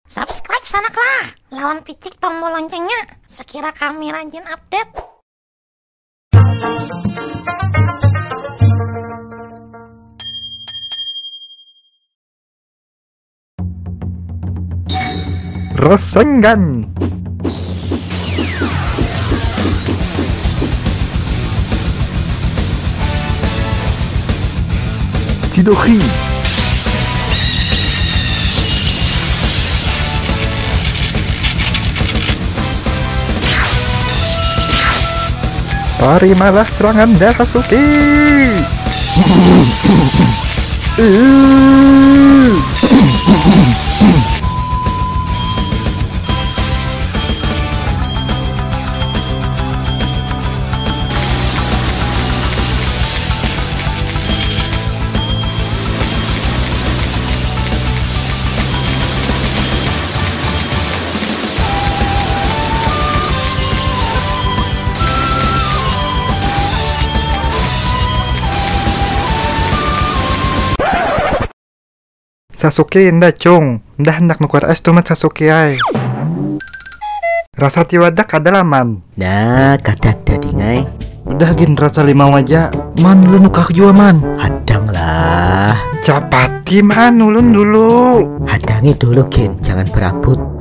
Subscribe sanaklah, lawan picik tombol loncengnya, sekira kami rajin update. Rasengan. Chidori. Terimalah serangan Sasuke. Sasuke nda cung, nda hendak nukar es tumat Sasuke ay. Rasa tiwadak adalah man. Nah, kadat dadi ngai. Udah gin rasa limau aja. Man lu nukak jua man. Hadang lah. Capati man ulun dulu. Hadangi dulu Gen, jangan berabut.